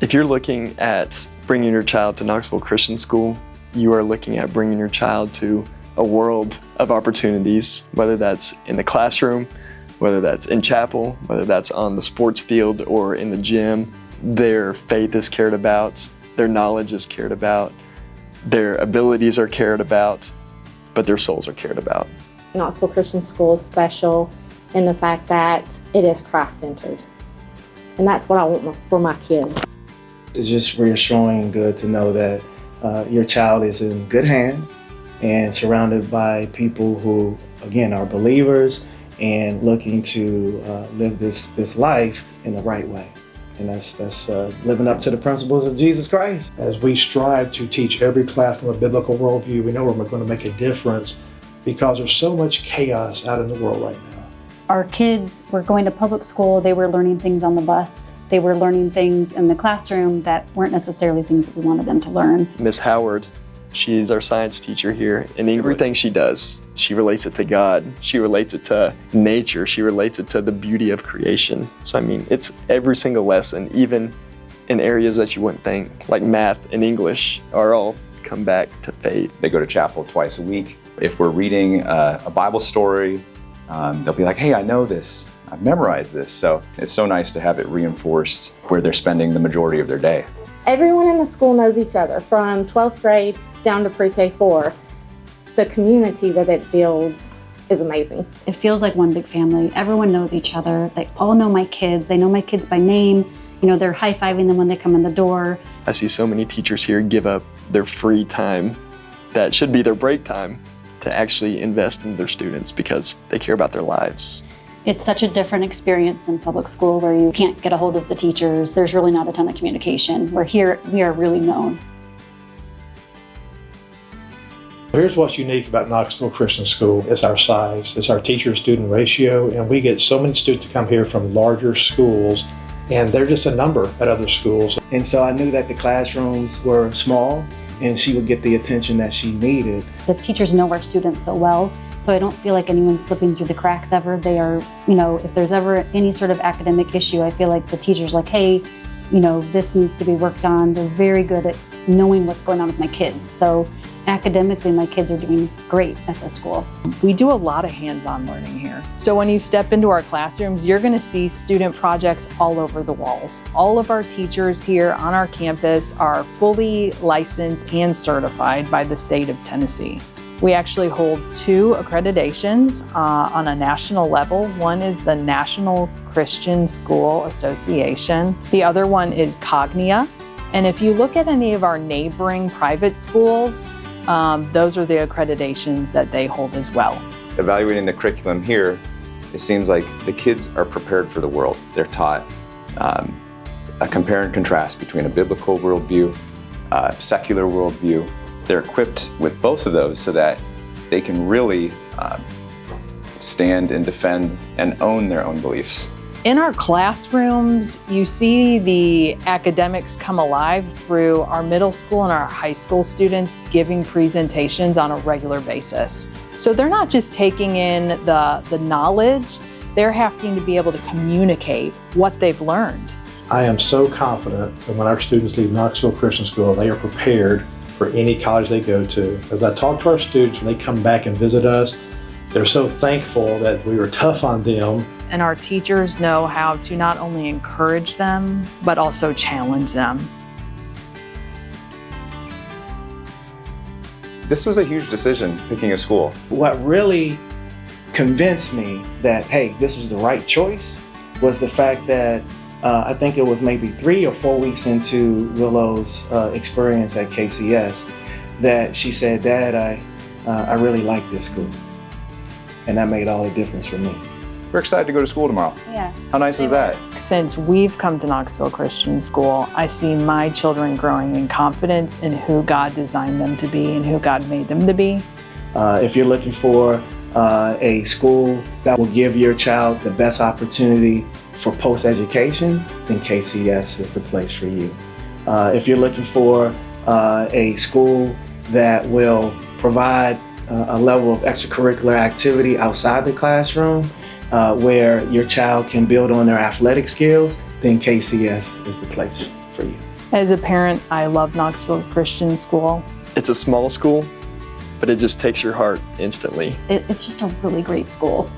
If you're looking at bringing your child to Knoxville Christian School, you are looking at bringing your child to a world of opportunities, whether that's in the classroom, whether that's in chapel, whether that's on the sports field or in the gym. Their faith is cared about, their knowledge is cared about, their abilities are cared about, but their souls are cared about. Knoxville Christian School is special in the fact that it is Christ-centered. And that's what I want for my kids. It's just reassuring and good to know that your child is in good hands and surrounded by people who, again, are believers and looking to live this life in the right way. And that's living up to the principles of Jesus Christ. As we strive to teach every class from a biblical worldview, we know we're going to make a difference because there's so much chaos out in the world right now. Our kids were going to public school, they were learning things on the bus, they were learning things in the classroom that weren't necessarily things that we wanted them to learn. Miss Howard, she's our science teacher here, and everything she does, she relates it to God, she relates it to nature, she relates it to the beauty of creation. So I mean, it's every single lesson, even in areas that you wouldn't think, like math and English, are all come back to faith. They go to chapel twice a week. If we're reading a Bible story, they'll be like, hey, I know this, I've memorized this. So it's so nice to have it reinforced where they're spending the majority of their day. Everyone in the school knows each other, from 12th grade down to pre-K4. The community that it builds is amazing. It feels like one big family. Everyone knows each other. They all know my kids. They know my kids by name. You know, they're high-fiving them when they come in the door. I see so many teachers here give up their free time that should be their break time to actually invest in their students because they care about their lives. It's such a different experience than public school where you can't get a hold of the teachers. There's really not a ton of communication. Where here, we are really known. Here's what's unique about Knoxville Christian School. It's our size, it's our teacher-student ratio, and we get so many students to come here from larger schools, and they're just a number at other schools. And so I knew that the classrooms were small and she would get the attention that she needed. The teachers know our students so well, so I don't feel like anyone's slipping through the cracks ever. They are, you know, if there's ever any sort of academic issue, I feel like the teacher's like, hey, you know, this needs to be worked on. They're very good at knowing what's going on with my kids. So academically, my kids are doing great at this school. We do a lot of hands-on learning here. So when you step into our classrooms, you're gonna see student projects all over the walls. All of our teachers here on our campus are fully licensed and certified by the state of Tennessee. We actually hold 2 accreditations on a national level. One is the National Christian School Association. The other one is Cognia. And if you look at any of our neighboring private schools, those are the accreditations that they hold as well. Evaluating the curriculum here, it seems like the kids are prepared for the world. They're taught a compare and contrast between a biblical worldview, a secular worldview. They're equipped with both of those so that they can really stand and defend and own their own beliefs. In our classrooms, you see the academics come alive through our middle school and our high school students giving presentations on a regular basis. So they're not just taking in the knowledge, they're having to be able to communicate what they've learned. I am so confident that when our students leave Knoxville Christian School, they are prepared for any college they go to. As I talk to our students when they come back and visit us, they're so thankful that we were tough on them. And our teachers know how to not only encourage them, but also challenge them. This was a huge decision, picking a school. What really convinced me that, hey, this was the right choice was the fact that I think it was maybe 3 or 4 weeks into Willow's experience at KCS that she said, Dad, I really like this school. And that made all the difference for me. We're excited to go to school tomorrow. Yeah. How nice is that? Since we've come to Knoxville Christian School, I see my children growing in confidence in who God designed them to be and who God made them to be. If you're looking for a school that will give your child the best opportunity for post-education, then KCS is the place for you. If you're looking for a school that will provide a level of extracurricular activity outside the classroom where your child can build on their athletic skills, then KCS is the place for you. As a parent, I love Knoxville Christian School. It's a small school, but it just takes your heart instantly. It's just a really great school.